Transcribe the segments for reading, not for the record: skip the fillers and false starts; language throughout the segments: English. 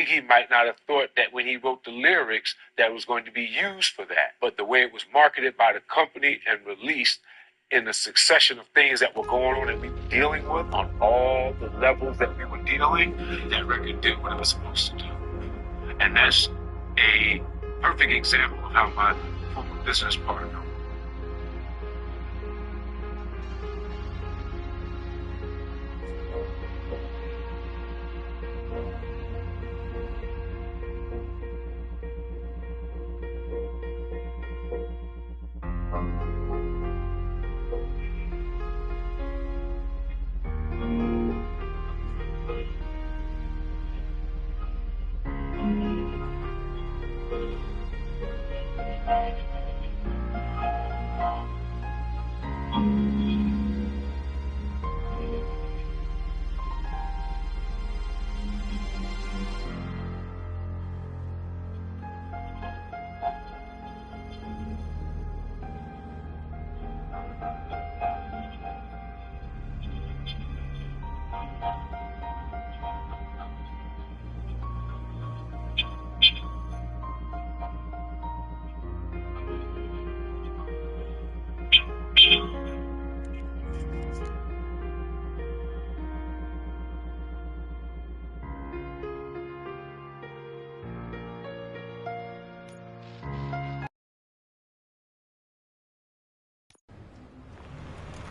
think he might not have thought that when he wrote the lyrics that it was going to be used for that. But the way it was marketed by the company and released in the succession of things that were going on and we were dealing with on all the levels that we were dealing, that record did what it was supposed to do. And that's a perfect example of how my former business partner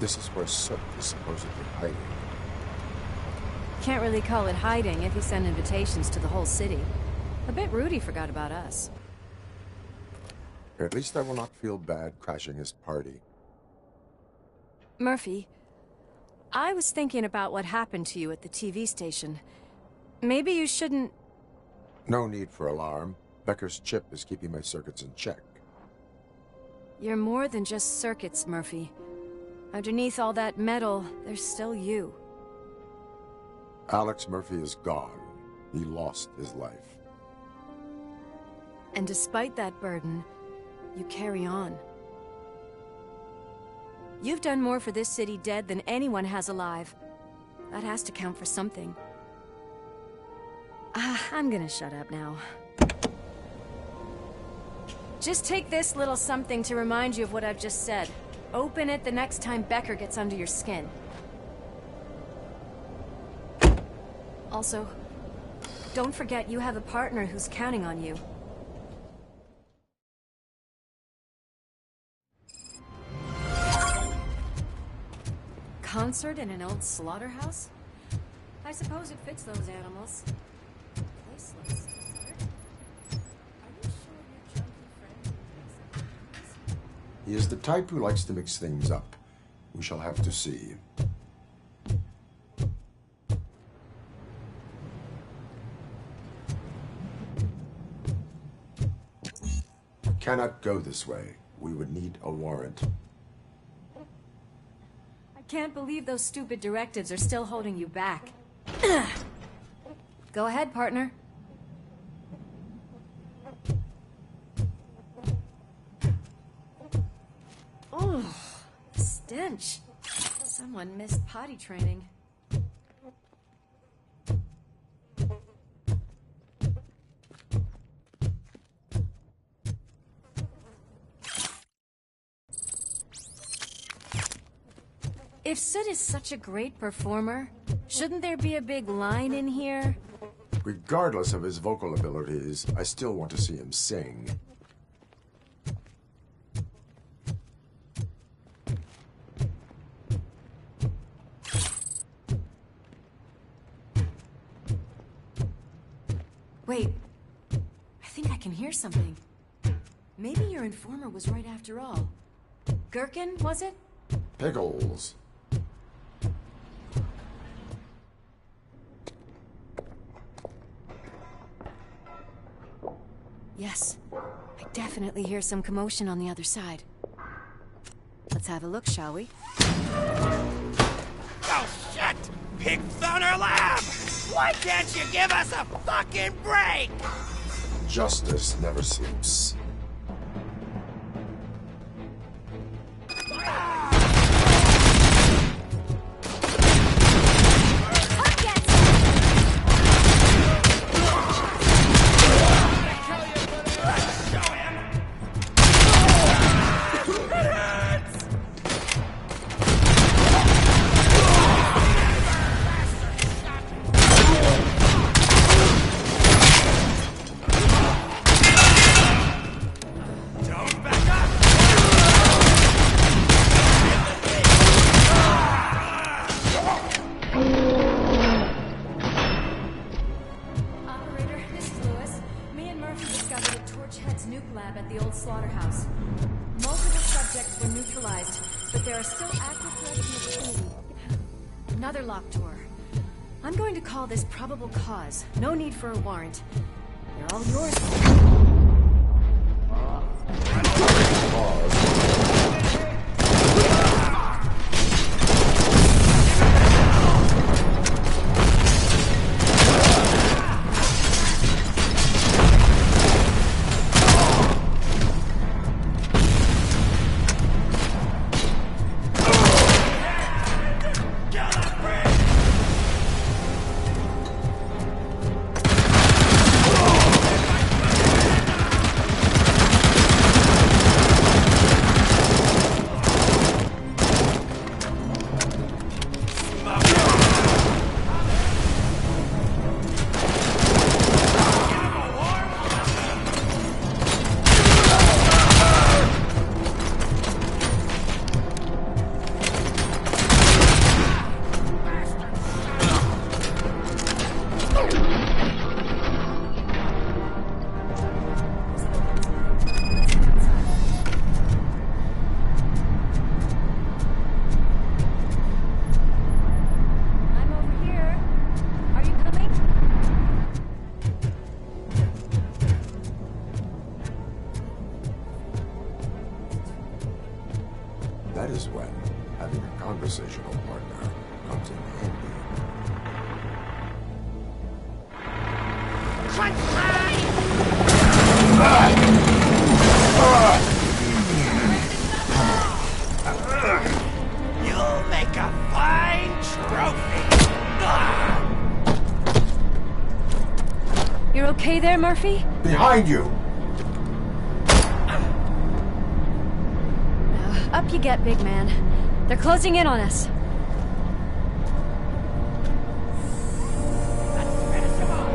This is where Soot is supposedly hiding. Can't really call it hiding if he sent invitations to the whole city. A bit rude he forgot about us. At least I will not feel bad crashing his party. Murphy, I was thinking about what happened to you at the TV station. Maybe you shouldn't... No need for alarm. Becker's chip is keeping my circuits in check. You're more than just circuits, Murphy. Underneath all that metal, there's still you. Alex Murphy is gone. He lost his life. And despite that burden, you carry on. You've done more for this city dead than anyone has alive. That has to count for something. I'm gonna shut up now. Just take this little something to remind you of what I've just said. Open it the next time Becker gets under your skin. Also, don't forget you have a partner who's counting on you. Concert in an old slaughterhouse? I suppose it fits those animals. The place looks deserted. Are you sure your junkie friend makes up? He is the type who likes to mix things up. We shall have to see. Cannot go this way. We would need a warrant. I can't believe those stupid directives are still holding you back. Go ahead, partner. Oh, stench. Someone missed potty training. If Soot is such a great performer, shouldn't there be a big line in here? Regardless of his vocal abilities, I still want to see him sing. Wait, I think I can hear something. Maybe your informer was right after all. Gherkin, was it? Pickles. Yes, I definitely hear some commotion on the other side. Let's have a look, shall we? Oh, shit! Pigs on our lab! Why can't you give us a fucking break? Justice never sleeps. Chet's nuke lab at the old slaughterhouse. Multiple subjects were neutralized, but there are still active threats in the vicinity. Another locked door. I'm going to call this probable cause. No need for a warrant. They're all yours. That is when having a conversational partner comes in handy. You'll make a fine trophy. You're okay there, Murphy? Behind you! Up you get, big man. They're closing in on us. Let's finish him off.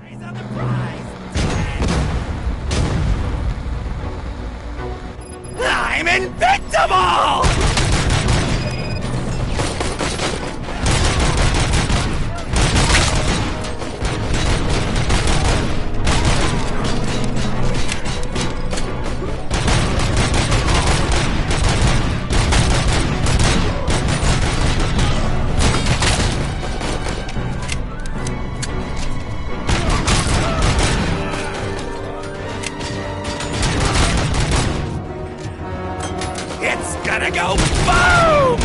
Eyes on the prize. I'm invincible! It's gonna go boom!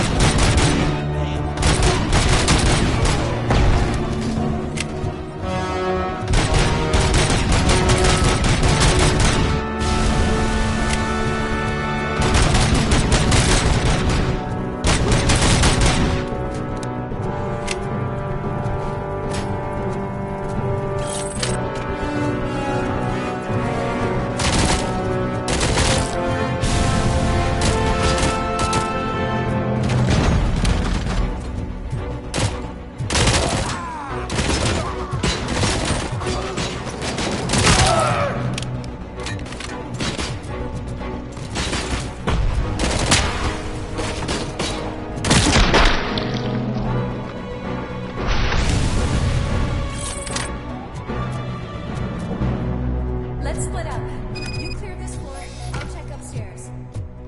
Let's split up. You clear this floor, I'll check upstairs.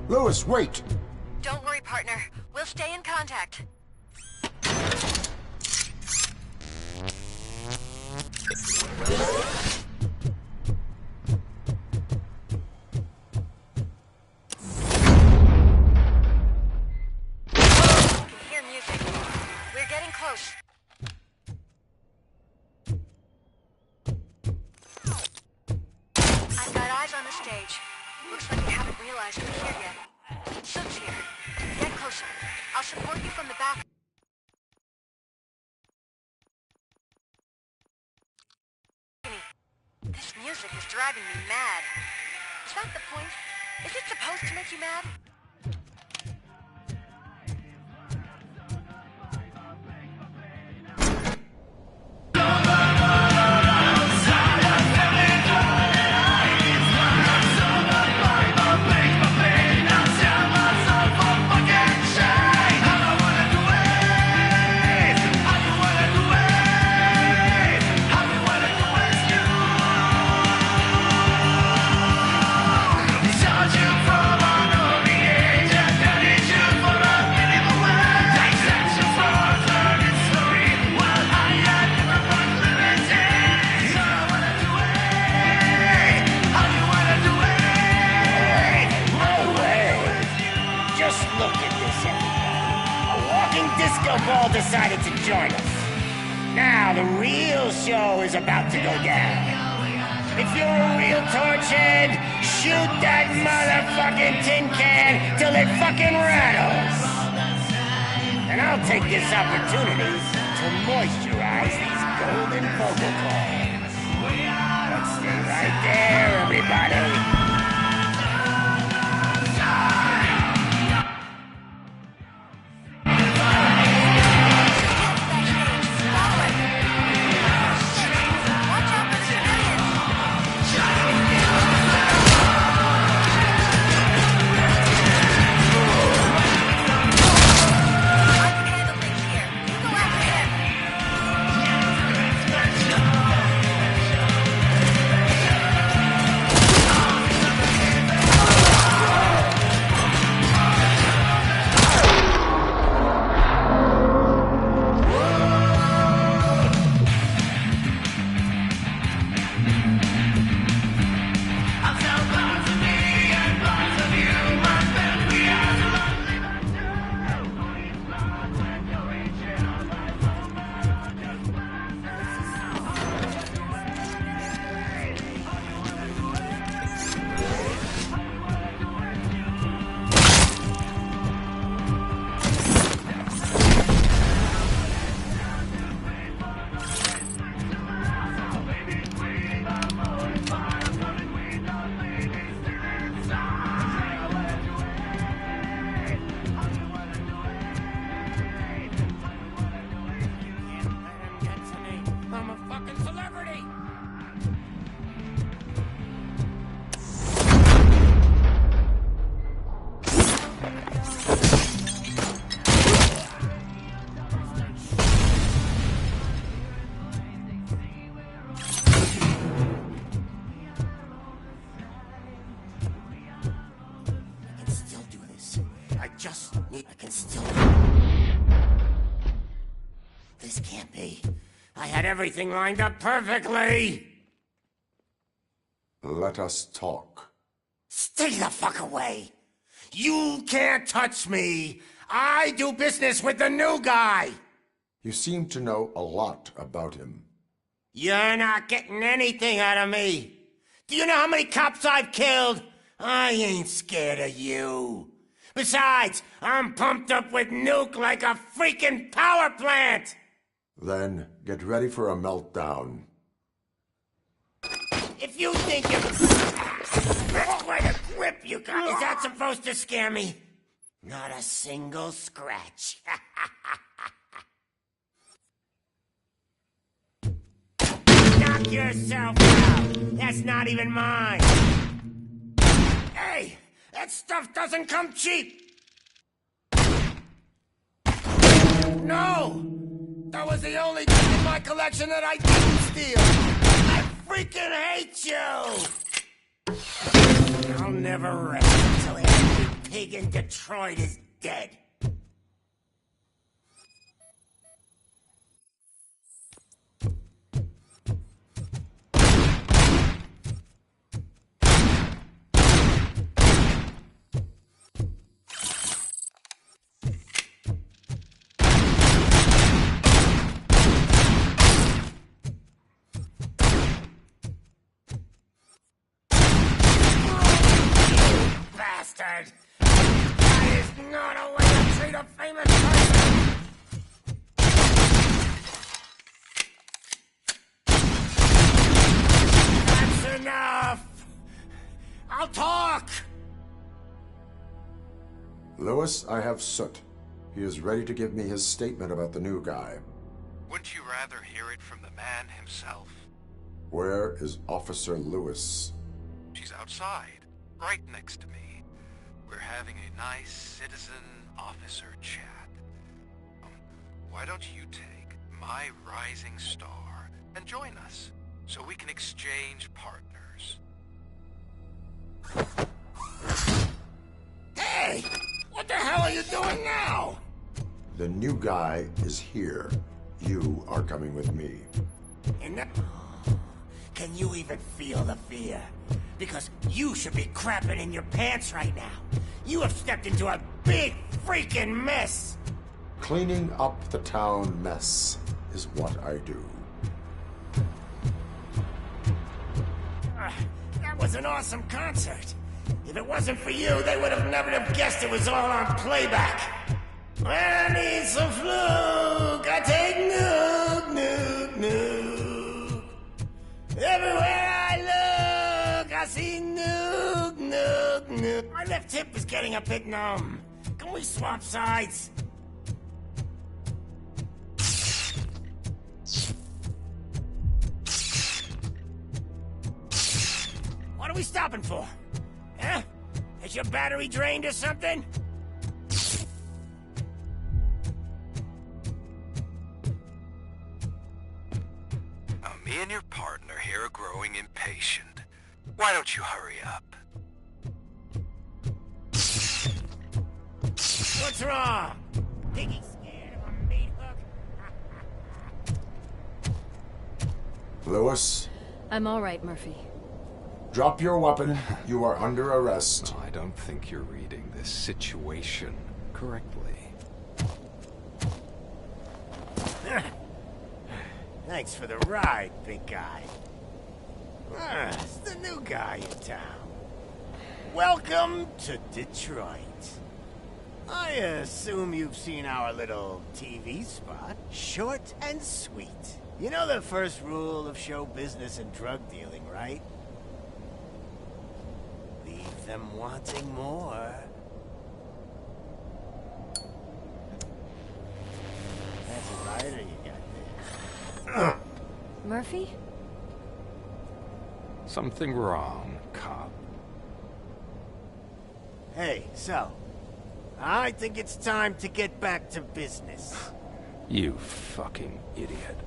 Lewis, wait! Don't worry, partner. We'll stay in contact. I can hear music. We're getting close. I've got eyes on the stage. Looks like they haven't realized we're here yet. Sook's here. Get closer. I'll support you from the back. This music is driving me mad. Is that the point? Is it supposed to make you mad? join us. Now the real show is about to go down. If you're a real torchhead, shoot that motherfucking tin can till it fucking rattles. And I'll take this opportunity to moisturize these golden vocal cords. Let's stay right there, everybody. I can still... This can't be. I had everything lined up perfectly! Let us talk. Stay the fuck away! You can't touch me! I do business with the new guy! You seem to know a lot about him. You're not getting anything out of me! Do you know how many cops I've killed? I ain't scared of you. Besides, I'm pumped up with nuke like a freaking power plant! Then get ready for a meltdown. If you think you... What a grip you got! Is that supposed to scare me? Not a single scratch. Knock yourself out! That's not even mine! Hey! That stuff doesn't come cheap! No! That was the only thing in my collection that I didn't steal! I freaking hate you! I'll never rest until every pig in Detroit is dead. Bastard! That is not a way to treat a famous person! That's enough! I'll talk! Lewis, I have Soot. He is ready to give me his statement about the new guy. Wouldn't you rather hear it from the man himself? Where is Officer Lewis? She's outside, right next to me. We're having a nice citizen-officer chat. Why don't you take my rising star and join us, so we can exchange partners? Hey! What the hell are you doing now? The new guy is here. You are coming with me. And that... Can you even feel the fear? Because you should be crapping in your pants right now. You have stepped into a big freaking mess. Cleaning up the town mess is what I do. That was an awesome concert. If it wasn't for you, they would have never have guessed it was all on playback. When I need some fluke, I take nuke, nuke, nuke. Everywhere I look, I see nuke, nuke, nuke. My left hip is getting a bit numb. Can we swap sides? What are we stopping for? Huh? Is your battery drained or something? Me and your partner here are growing impatient. Why don't you hurry up? What's wrong? Think he's scared of a meat hook? Lewis, I'm all right, Murphy. drop your weapon. You are under arrest. I don't think you're reading this situation correctly. Thanks for the ride, big guy. It's the new guy in town. Welcome to Detroit. I assume you've seen our little TV spot. Short and sweet. You know the first rule of show business and drug dealing, right? Leave them wanting more. That's it, right? Or you got this? Murphy? Something wrong, cop. Hey, so, I think it's time to get back to business. You fucking idiot.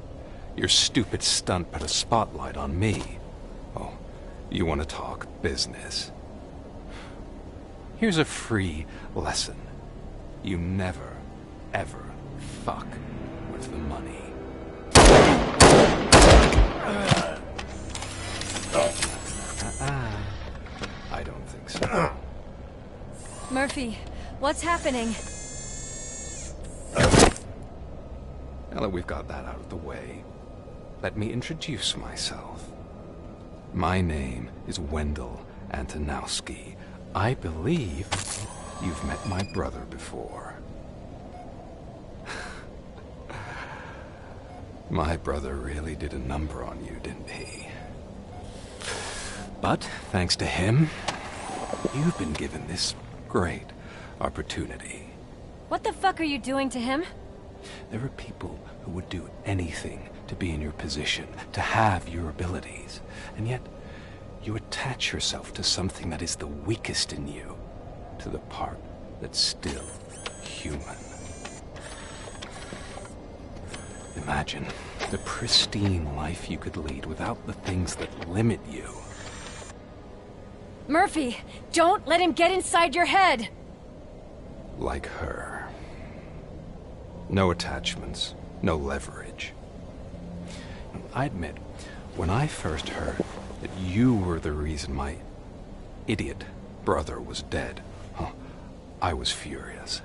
Your stupid stunt put a spotlight on me. Oh, you want to talk business? Here's a free lesson. You never, ever fuck with the money. I don't think so. Murphy, what's happening? Now that we've got that out of the way, let me introduce myself. My name is Wendell Antonowski. I believe you've met my brother before. My brother really did a number on you, didn't he? But thanks to him, you've been given this great opportunity. What the fuck are you doing to him? There are people who would do anything to be in your position, to have your abilities, and yet you attach yourself to something that is the weakest in you, to the part that's still human. Imagine the pristine life you could lead without the things that limit you. Murphy, don't let him get inside your head! Like her. No attachments, no leverage. I admit, when I first heard that you were the reason my idiot brother was dead, I was furious.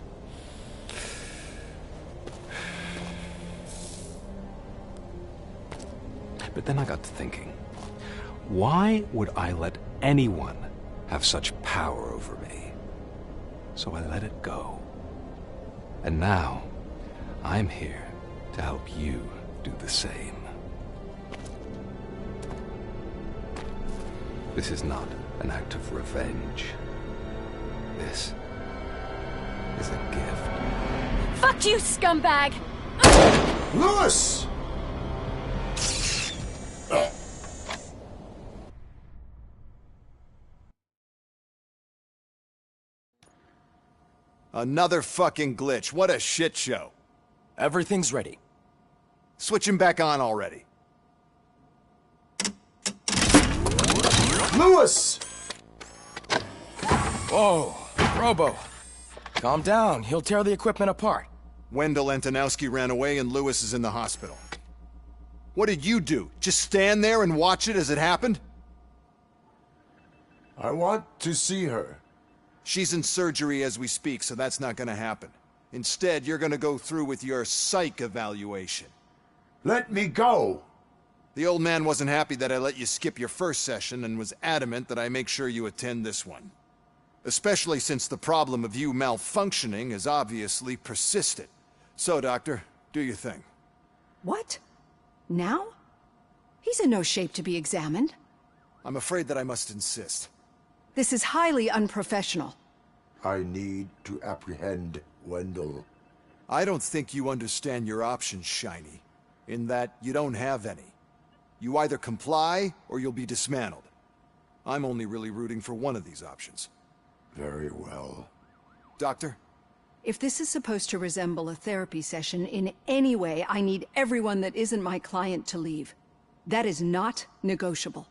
But then I got to thinking, why would I let anyone have such power over me? So I let it go. And now, I'm here to help you do the same. This is not an act of revenge. This is a gift. Fuck you, scumbag! Lewis! Another fucking glitch. What a shit show. Everything's ready. Switch him back on already. Lewis! Whoa, Robo. Calm down. He'll tear the equipment apart. Wendell Antonowski ran away and Lewis is in the hospital. What did you do? Just stand there and watch it as it happened? I want to see her. She's in surgery as we speak, so that's not gonna happen. Instead, you're gonna go through with your psych evaluation. Let me go! The old man wasn't happy that I let you skip your first session and was adamant that I make sure you attend this one. Especially since the problem of you malfunctioning has obviously persisted. So, Doctor, do your thing. What? Now? He's in no shape to be examined. I'm afraid that I must insist. This is highly unprofessional. I need to apprehend Wendell. I don't think you understand your options, Shiny, in that you don't have any. You either comply, or you'll be dismantled. I'm only really rooting for one of these options. Very well. Doctor? If this is supposed to resemble a therapy session in any way, I need everyone that isn't my client to leave. That is not negotiable.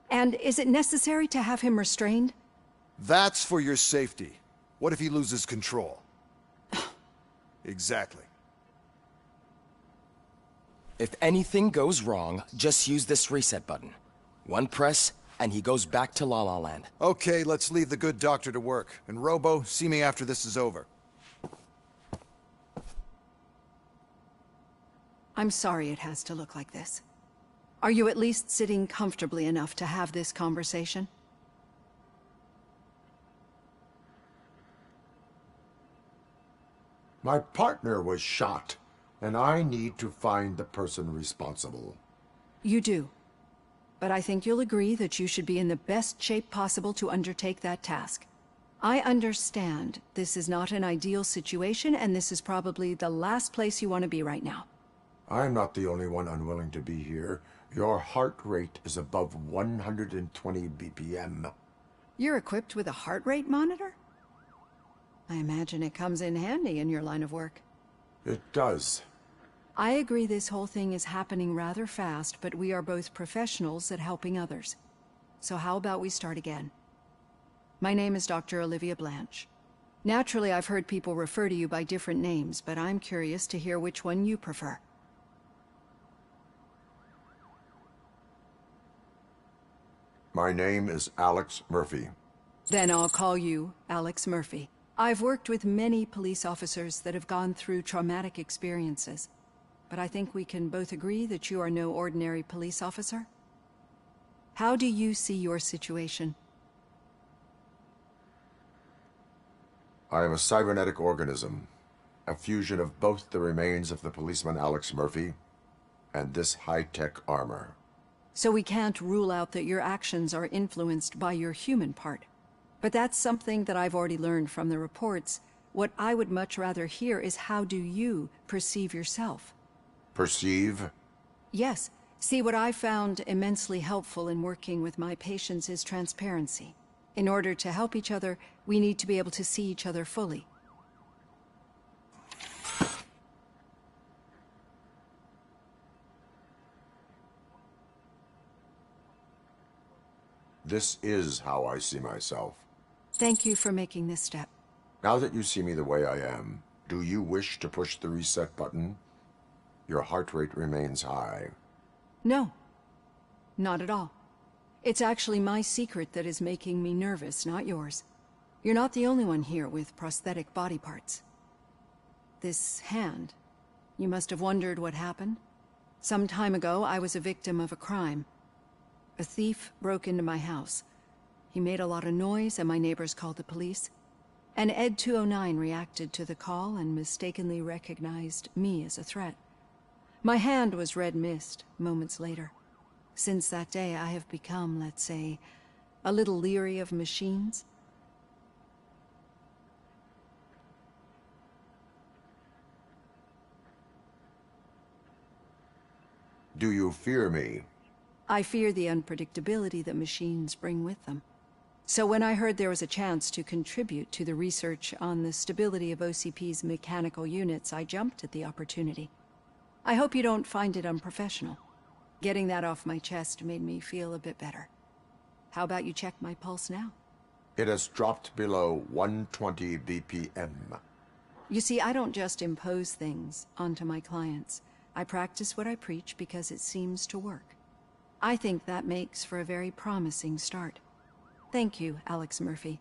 And is it necessary to have him restrained? That's for your safety. What if he loses control? Exactly. If anything goes wrong, just use this reset button. One press, and he goes back to La La Land. Okay, let's leave the good doctor to work. And Robo, see me after this is over. I'm sorry it has to look like this. Are you at least sitting comfortably enough to have this conversation? My partner was shot, and I need to find the person responsible. You do. But I think you'll agree that you should be in the best shape possible to undertake that task. I understand this is not an ideal situation, and this is probably the last place you want to be right now. I'm not the only one unwilling to be here. Your heart rate is above 120 BPM. You're equipped with a heart rate monitor? I imagine it comes in handy in your line of work. It does. I agree this whole thing is happening rather fast, but we are both professionals at helping others. So how about we start again? My name is Dr. Olivia Blanche. Naturally, I've heard people refer to you by different names, but I'm curious to hear which one you prefer. My name is Alex Murphy. Then I'll call you Alex Murphy. I've worked with many police officers that have gone through traumatic experiences, but I think we can both agree that you are no ordinary police officer. How do you see your situation? I am a cybernetic organism, a fusion of both the remains of the policeman Alex Murphy and this high-tech armor. So we can't rule out that your actions are influenced by your human part. But that's something that I've already learned from the reports. What I would much rather hear is how do you perceive yourself? Perceive? Yes. See, what I found immensely helpful in working with my patients is transparency. In order to help each other, we need to be able to see each other fully. This is how I see myself. Thank you for making this step. Now that you see me the way I am, do you wish to push the reset button? Your heart rate remains high. No. Not at all. It's actually my secret that is making me nervous, not yours. You're not the only one here with prosthetic body parts. This hand, you must have wondered what happened. Some time ago, I was a victim of a crime. A thief broke into my house. He made a lot of noise and my neighbors called the police. And Ed 209 reacted to the call and mistakenly recognized me as a threat. My hand was red mist moments later. Since that day, I have become, let's say, a little leery of machines. Do you fear me? I fear the unpredictability that machines bring with them. So when I heard there was a chance to contribute to the research on the stability of OCP's mechanical units, I jumped at the opportunity. I hope you don't find it unprofessional. Getting that off my chest made me feel a bit better. How about you check my pulse now? It has dropped below 120 BPM. You see, I don't just impose things onto my clients. I practice what I preach because it seems to work. I think that makes for a very promising start. Thank you, Alex Murphy.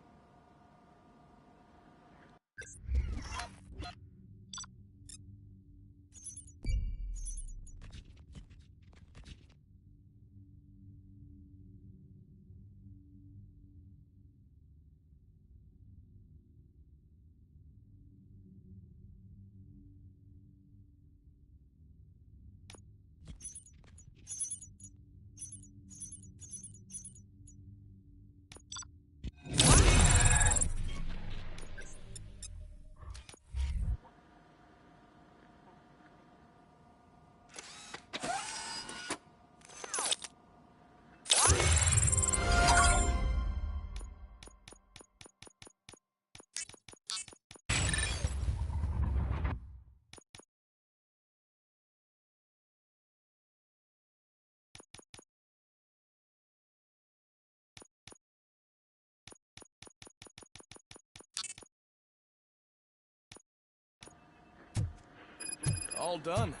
All done.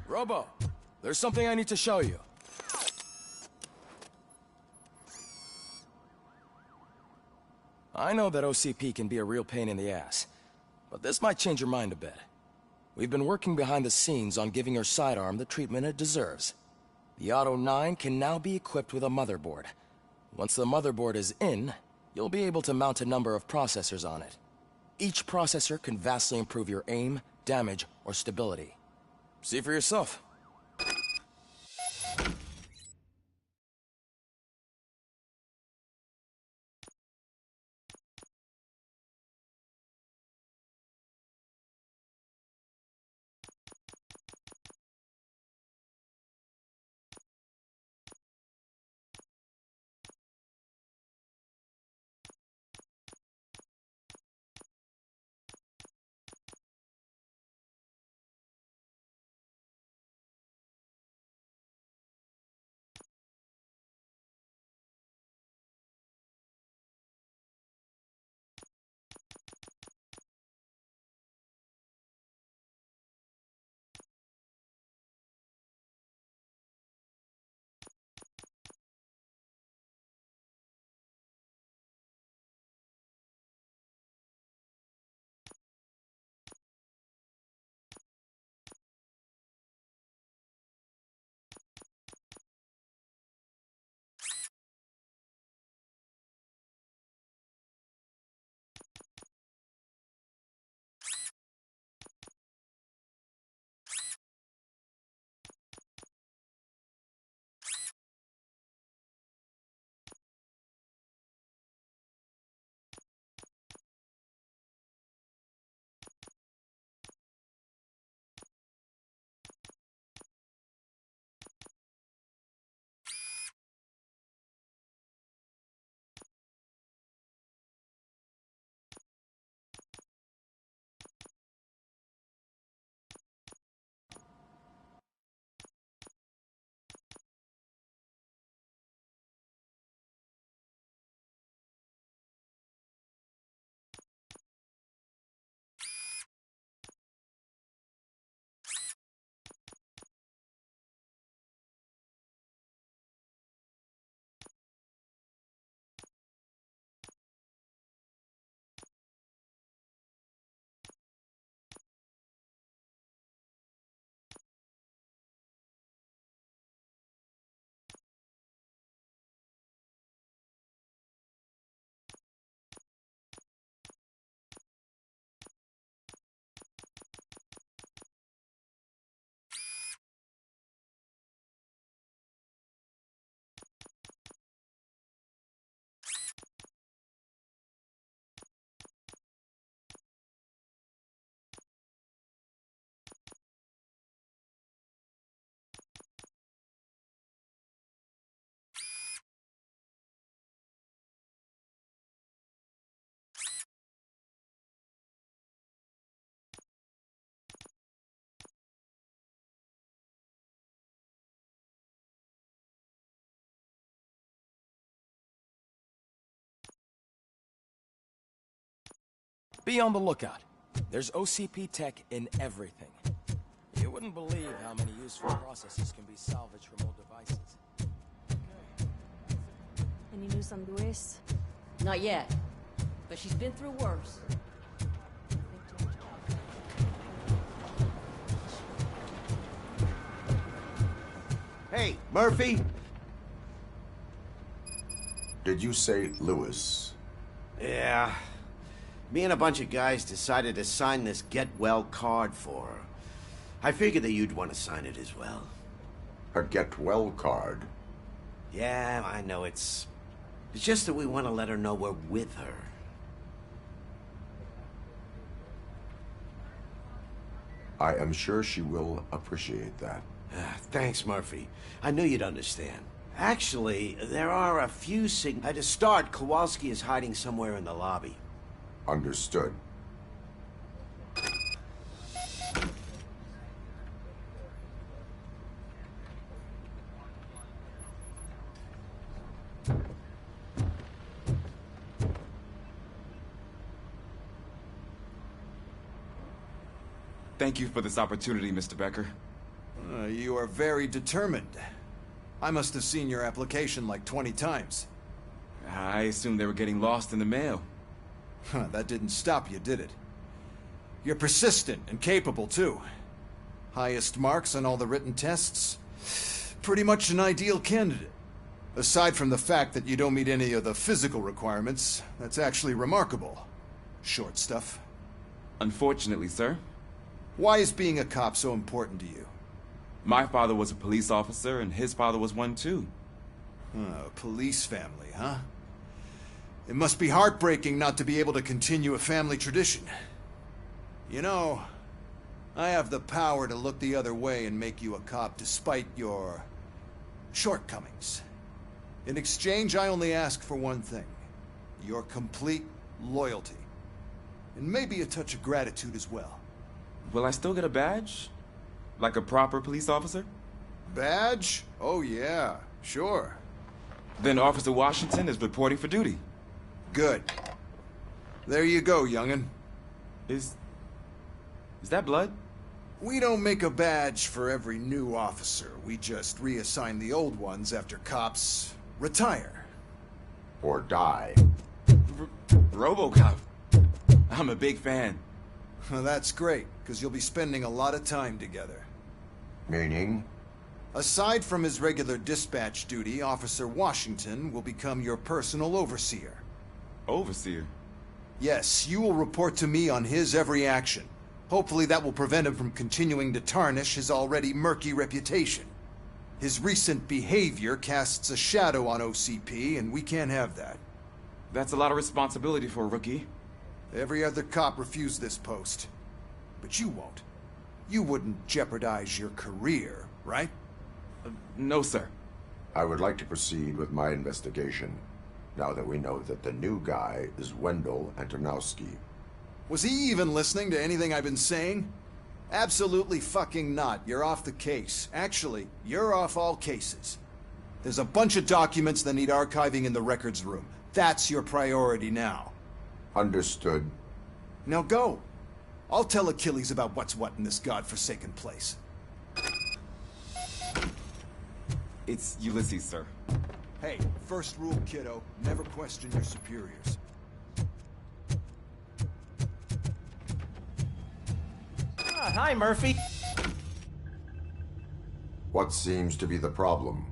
Robo, there's something I need to show you. I know that OCP can be a real pain in the ass, but this might change your mind a bit. We've been working behind the scenes on giving your sidearm the treatment it deserves. The Auto 9 can now be equipped with a motherboard. Once the motherboard is in, you'll be able to mount a number of processors on it. Each processor can vastly improve your aim, damage, or stability. See for yourself. Be on the lookout. There's OCP tech in everything. You wouldn't believe how many useful processes can be salvaged from old devices. Any news on Luis? Not yet, but she's been through worse. Hey, Murphy? Did you say Lewis? Yeah. Me and a bunch of guys decided to sign this get well card for her. I figured that you'd want to sign it as well. A get well card? Yeah, I know it's just that we want to let her know we're with her. I am sure she will appreciate that. Thanks, Murphy. I knew you'd understand. Actually, there are a few to start, Kowalski is hiding somewhere in the lobby. Understood. Thank you for this opportunity, Mr. Becker. You are very determined. I must have seen your application like 20 times. I assumed they were getting lost in the mail. That didn't stop you, did it? You're persistent and capable, too. Highest marks on all the written tests. Pretty much an ideal candidate. Aside from the fact that you don't meet any of the physical requirements, that's actually remarkable. Short stuff. Unfortunately, sir. Why is being a cop so important to you? My father was a police officer, and his father was one, too. A police family, huh? It must be heartbreaking not to be able to continue a family tradition. You know, I have the power to look the other way and make you a cop despite your shortcomings. In exchange, I only ask for one thing. Your complete loyalty. And maybe a touch of gratitude as well. Will I still get a badge? Like a proper police officer? Badge? Oh yeah, sure. Then Officer Washington is reporting for duty. Good. There you go, young'un. Is that blood? We don't make a badge for every new officer. We just reassign the old ones after cops retire. Or die. Robocop. I'm a big fan. Well, that's great, because you'll be spending a lot of time together. Meaning? Aside from his regular dispatch duty, Officer Washington will become your personal overseer. Overseer? Yes, you will report to me on his every action. Hopefully that will prevent him from continuing to tarnish his already murky reputation. His recent behavior casts a shadow on OCP, and we can't have that. That's a lot of responsibility for a rookie. Every other cop refused this post. But you won't. You wouldn't jeopardize your career, right? No, sir. I would like to proceed with my investigation, now that we know that the new guy is Wendell Antonowski. Was he even listening to anything I've been saying? Absolutely fucking not. You're off the case. Actually, you're off all cases. There's a bunch of documents that need archiving in the records room. That's your priority now. Understood. Now go. I'll tell Achilles about what's what in this godforsaken place. It's Ulysses, sir. Hey, first rule, kiddo. Never question your superiors. Hi, Murphy. What seems to be the problem?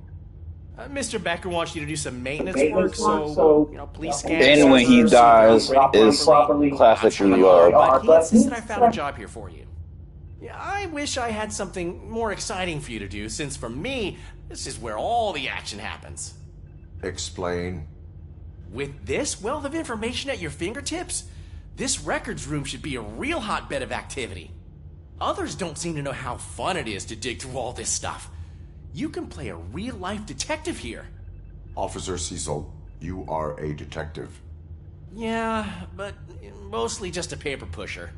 Mr. Becker wants you to do some maintenance work, so police scans. Then when he dies, is classically But he insisted I found a job here for you. Yeah, I wish I had something more exciting for you to do, since for me, this is where all the action happens. Explain. With this wealth of information at your fingertips, this records room should be a real hotbed of activity. Others don't seem to know how fun it is to dig through all this stuff. You can play a real-life detective here. Officer Cecil, you are a detective. Yeah, but mostly just a paper pusher.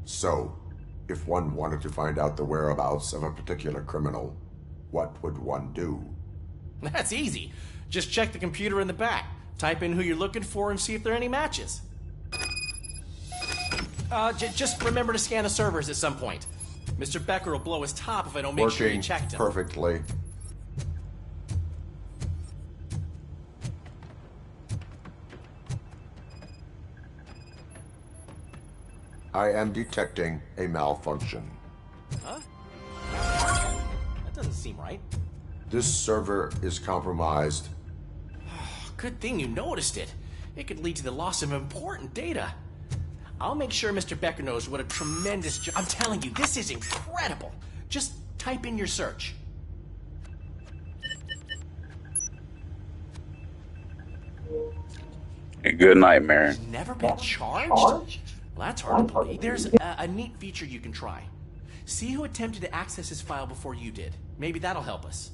So, if one wanted to find out the whereabouts of a particular criminal, what would one do? That's easy. Just check the computer in the back, type in who you're looking for, and see if there are any matches. Just remember to scan the servers at some point. Mr. Becker will blow his top if I don't make sure you checked him. Perfectly. I am detecting a malfunction. Huh? That doesn't seem right. This server is compromised. Good thing you noticed it. It could lead to the loss of important data. I'll make sure Mr. Becker knows what a tremendous job. I'm telling you, this is incredible. Just type in your search. Good night, Mary. Never been charged? Well, that's hard to believe. There's a neat feature you can try. See who attempted to access his file before you did. Maybe that'll help us.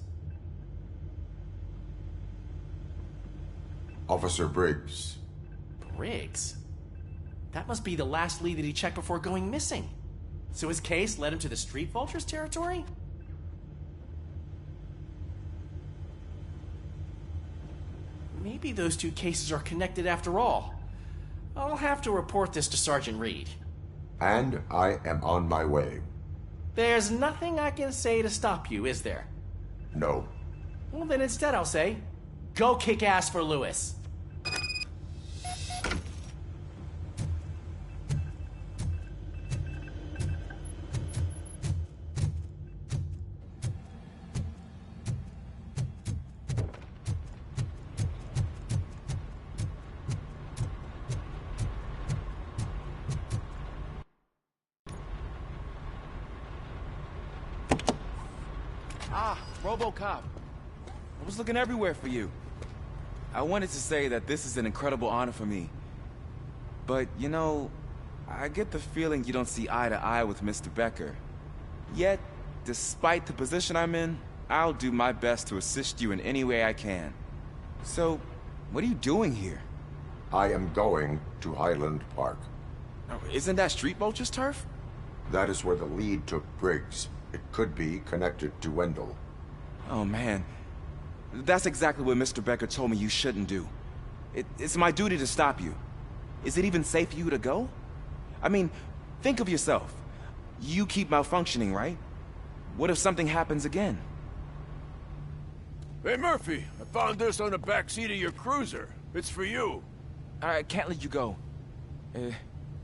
Officer Briggs. Briggs? That must be the last lead that he checked before going missing. So his case led him to the Street Vultures territory? Maybe those two cases are connected after all. I'll have to report this to Sergeant Reed. And I am on my way. There's nothing I can say to stop you, is there? No. Well, then instead I'll say, go kick ass for Lewis. Ah, Robocop. I was looking everywhere for you. I wanted to say that this is an incredible honor for me. But, you know, I get the feeling you don't see eye to eye with Mr. Becker. Yet, despite the position I'm in, I'll do my best to assist you in any way I can. So, what are you doing here? I am going to Highland Park. Oh, isn't that Street Vulture's turf? That is where the lead took Briggs. It could be connected to Wendell. Oh, man. That's exactly what Mr. Becker told me you shouldn't do. It's my duty to stop you. Is it even safe for you to go? I mean, think of yourself. You keep malfunctioning, right? What if something happens again? Hey, Murphy, I found this on the back seat of your cruiser. It's for you. I can't let you go.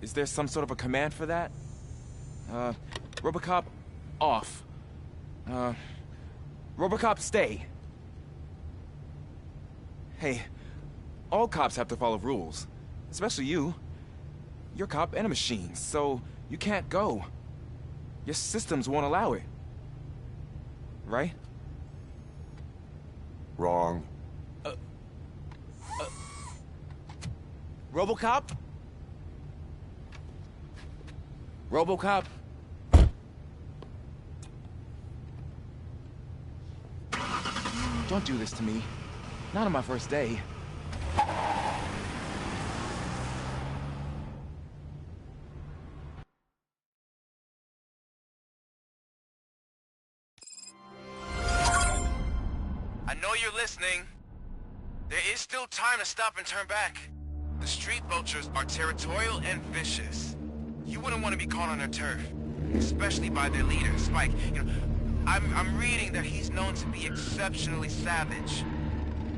Is there some sort of a command for that? Robocop, off. Robocop, stay. Hey, all cops have to follow rules. Especially you. You're a cop and a machine, so you can't go. Your systems won't allow it. Right? Wrong. Robocop? Robocop? Don't do this to me. Not on my first day. I know you're listening. There is still time to stop and turn back. The street vultures are territorial and vicious. You wouldn't want to be caught on their turf, especially by their leader, Spike. You know, I'm reading that he's known to be exceptionally savage.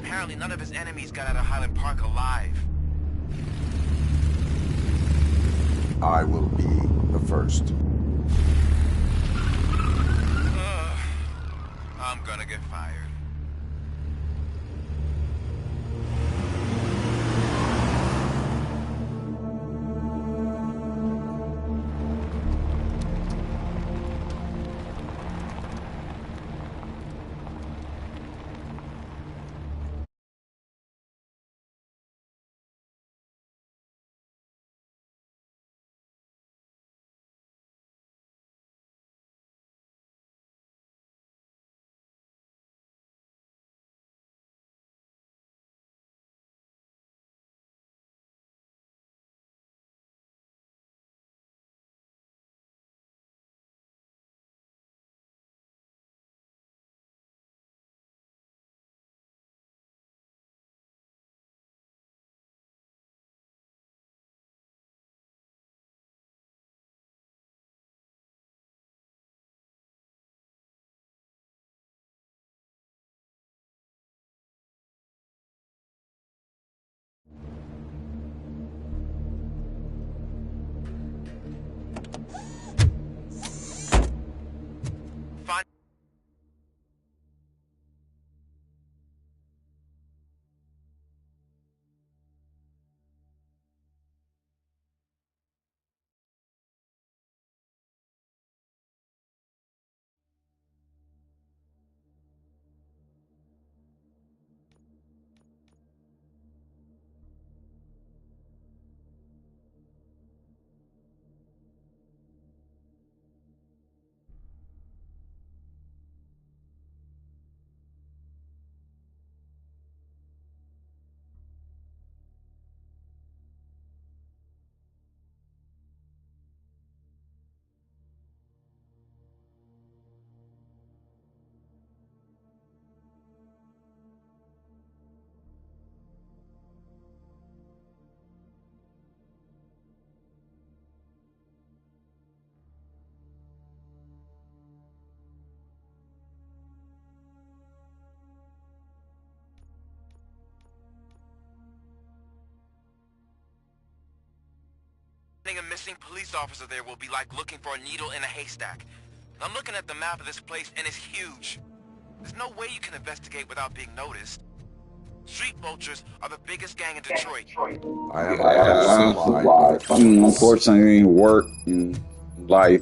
Apparently none of his enemies got out of Highland Park alive. I will be the first. I'm gonna get fired. missing police officer there will be like looking for a needle in a haystack. I'm looking at the map of this place, and it's huge. There's no way you can investigate without being noticed. Street vultures are the biggest gang in Detroit. I have a supply. Unfortunately, work and life.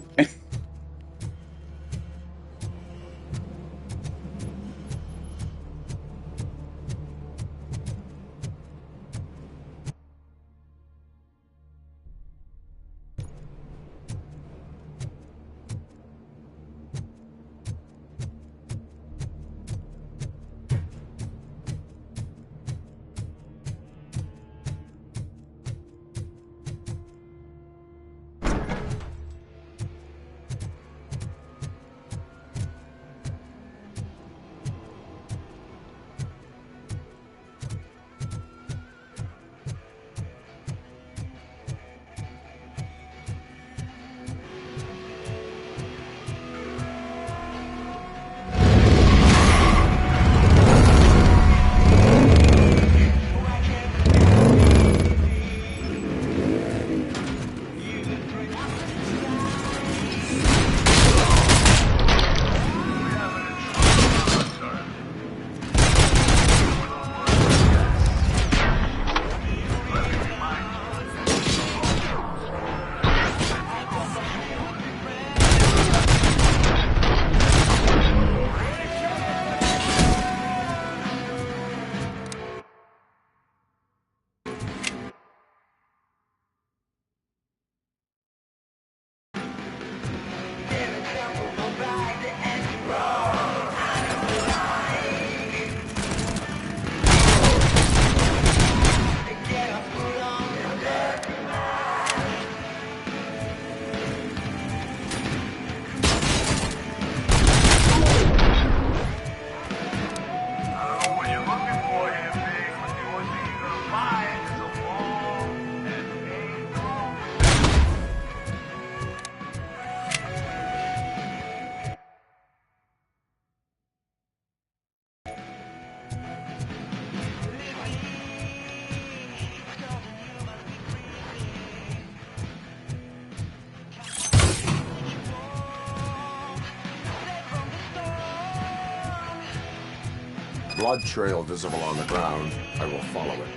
Blood trail visible on the ground. I will follow it.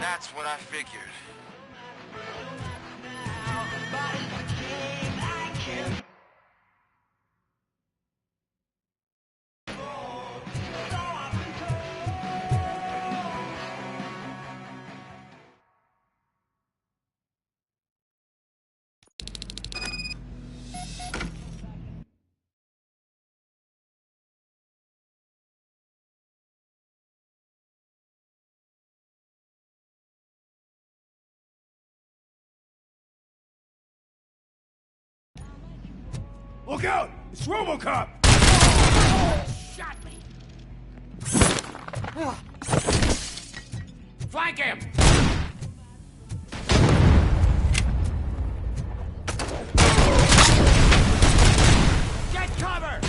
That's what I figured. Look out! It's Robocop! Shot me! Flank him! Get cover!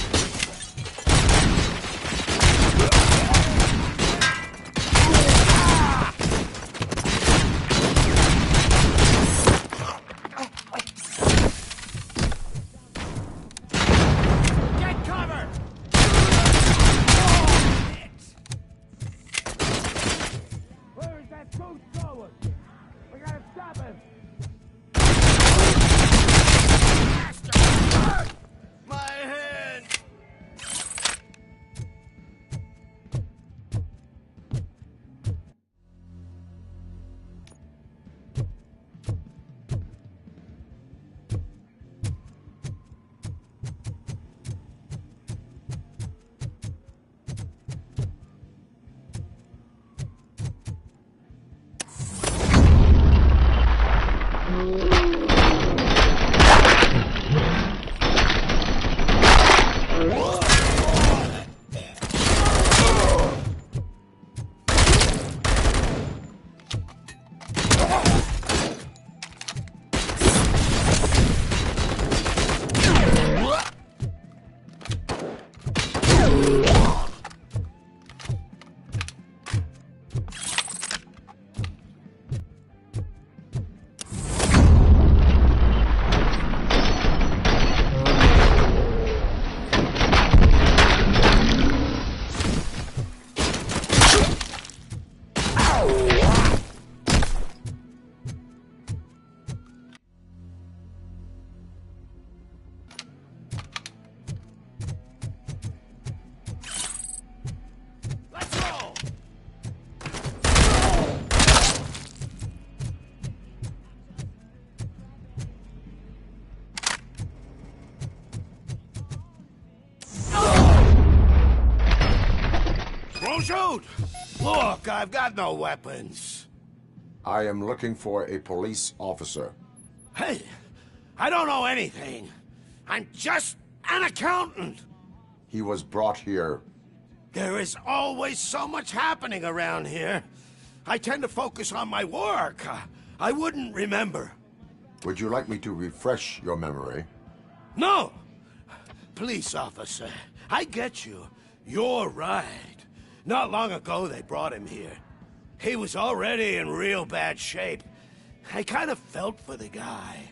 Shoot! Look, I've got no weapons. I am looking for a police officer. Hey, I don't know anything. I'm just an accountant. He was brought here. There is always so much happening around here. I tend to focus on my work. I wouldn't remember. Would you like me to refresh your memory? No! Police officer, I get you. You're right. Not long ago they brought him here. He was already in real bad shape. I kind of felt for the guy.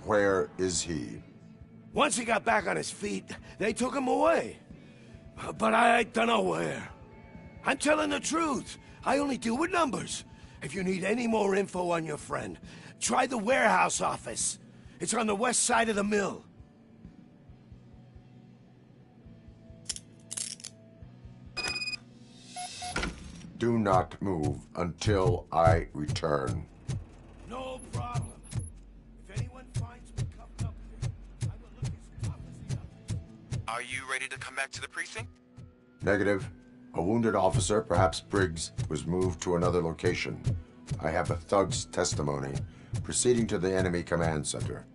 Where is he? Once he got back on his feet, they took him away. But I don't know where. I'm telling the truth. I only deal with numbers. If you need any more info on your friend, try the warehouse office. It's on the west side of the mill. Do not move until I return. No problem. If anyone finds me cuffed up here, I will look as tough as the others. Are you ready to come back to the precinct? Negative. A wounded officer, perhaps Briggs, was moved to another location. I have a thug's testimony, proceeding to the enemy command center.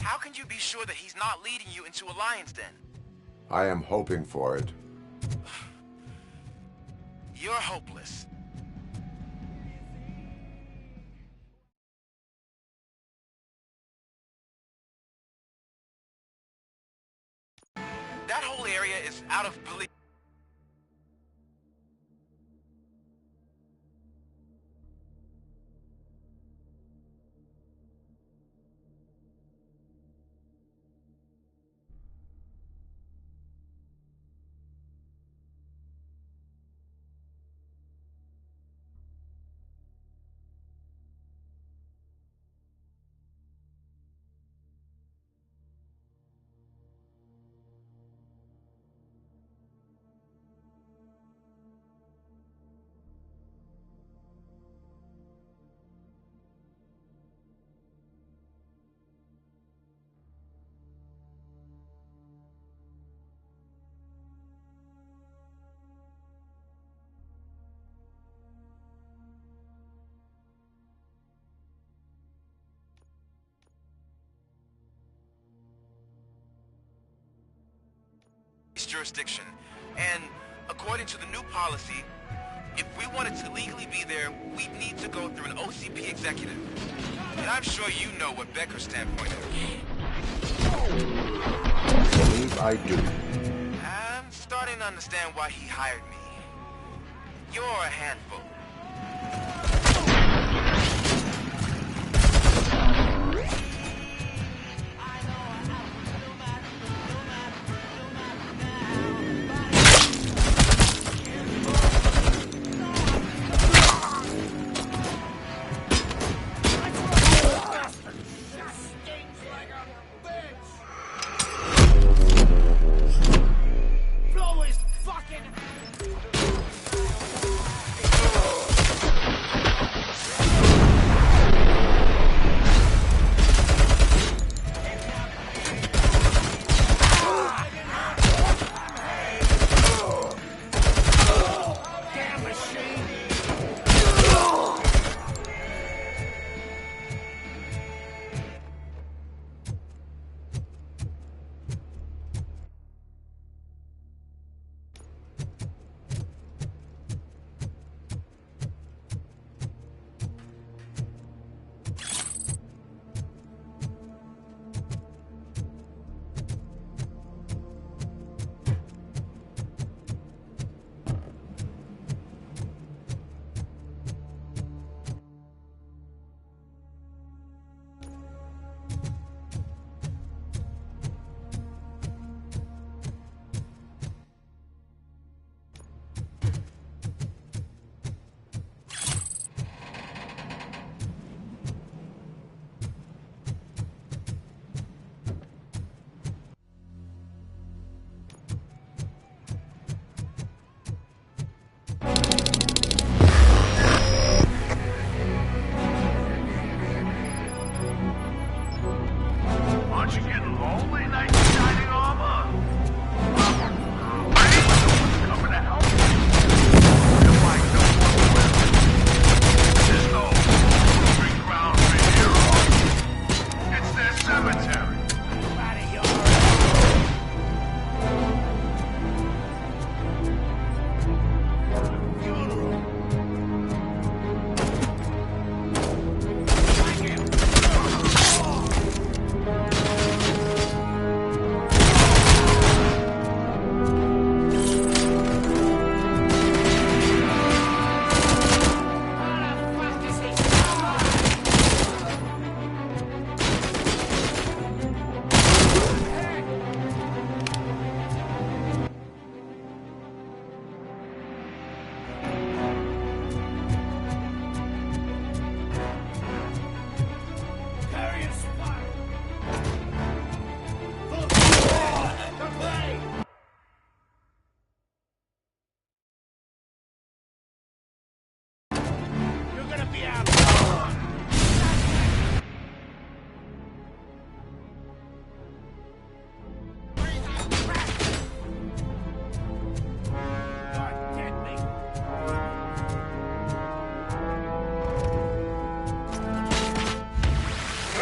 How can you be sure that he's not leading you into a lion's den? I am hoping for it. You're hopeless. That whole area is out of police. Jurisdiction, and according to the new policy, if we wanted to legally be there, we'd need to go through an OCP executive. And I'm sure you know what Becker's standpoint is. I believe I do. I'm starting to understand why he hired me. You're a handful.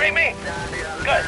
read me? Good.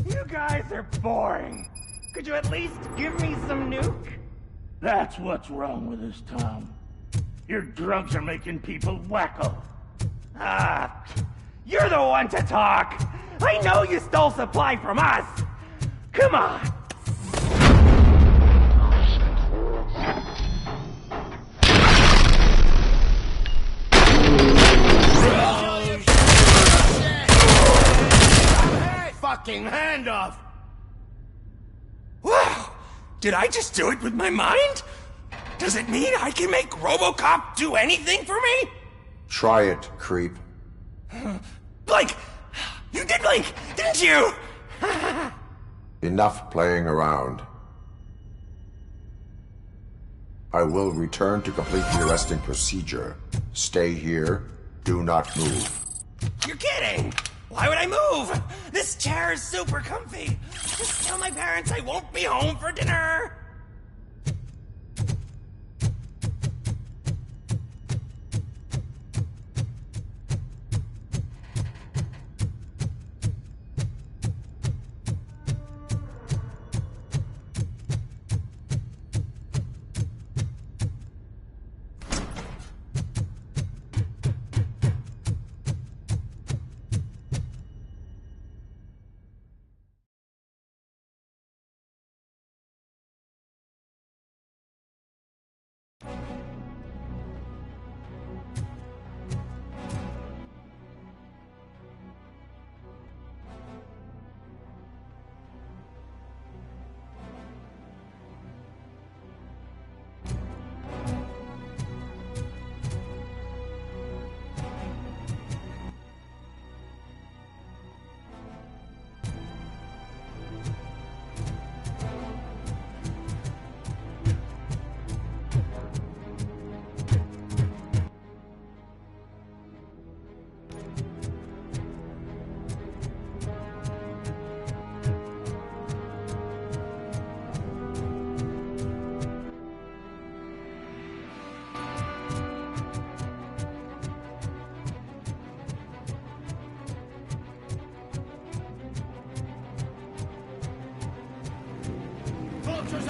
You guys are boring. Could you at least give me some nuke? That's what's wrong with this town. Your drugs are making people wacko. Ah, you're the one to talk. I know you stole supply from us. Come on. Fucking hand off! Wow! Did I just do it with my mind? Does it mean I can make Robocop do anything for me? Try it, creep. Blink! You did blink, didn't you? Enough playing around. I will return to complete the arresting procedure. Stay here. Do not move. You're kidding! Why would I move? This chair is super comfy. Just tell my parents I won't be home for dinner.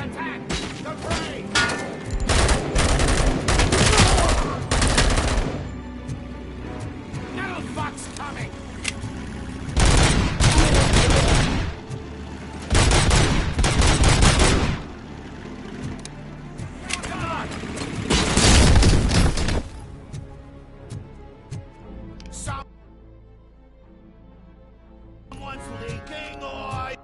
attack! The prey! Little fox coming! Someone's leaking oil!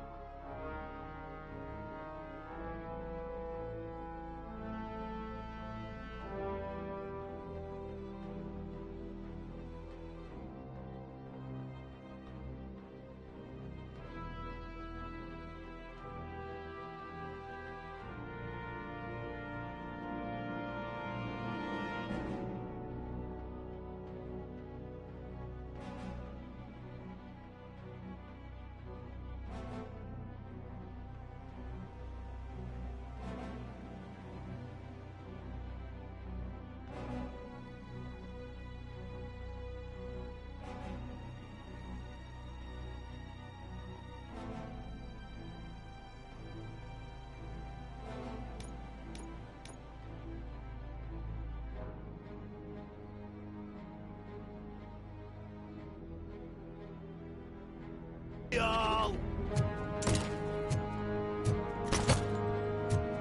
Y'all!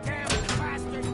Damn bastard!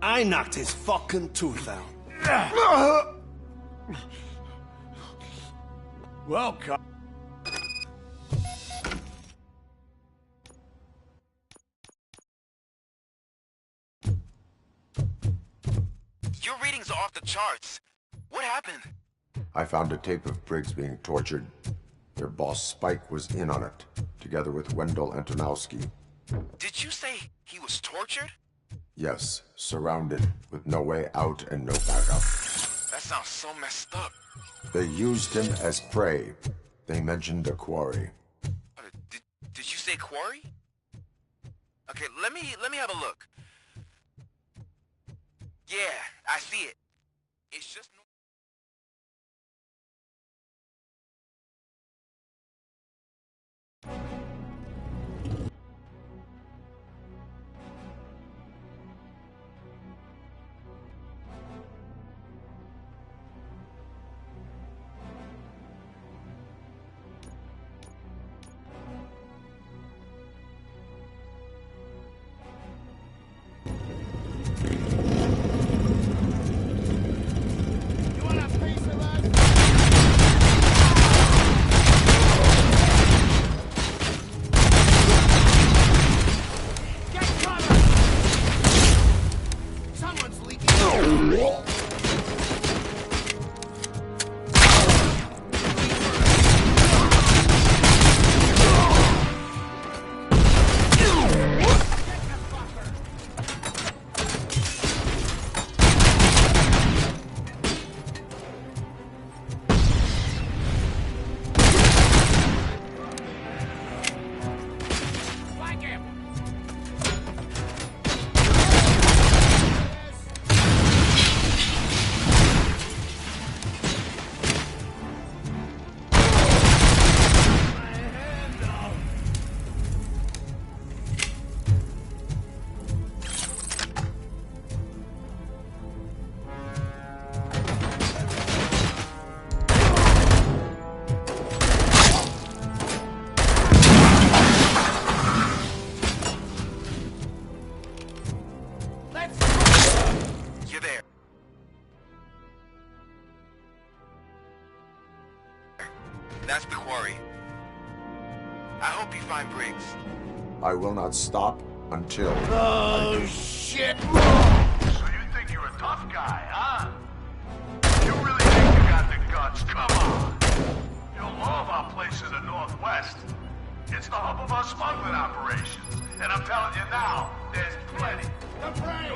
I knocked his fucking tooth out. Welcome. Your readings are off the charts. What happened? I found a tape of Briggs being tortured. Their boss Spike was in on it, together with Wendell Antonowski. Did you say he was tortured? Yes, surrounded, with no way out and no backup. That sounds so messed up. They used him as prey. They mentioned a quarry. Did you say quarry? Okay, let me have a look. Yeah, I see it. It's just... That's the quarry. I hope you find Briggs. I will not stop until... Oh, shit! So you think you're a tough guy, huh? You really think you got the guts? Come on! You'll love our place in the Northwest. It's the hub of our smuggling operations. And I'm telling you now, there's plenty.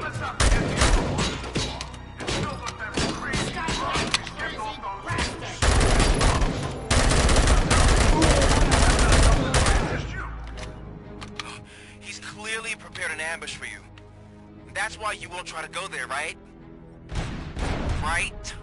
Let's not forget the other one in the door. It's filled with them crazy drugs. We skipped all those... He's clearly prepared an ambush for you. That's why you won't try to go there, right? Right?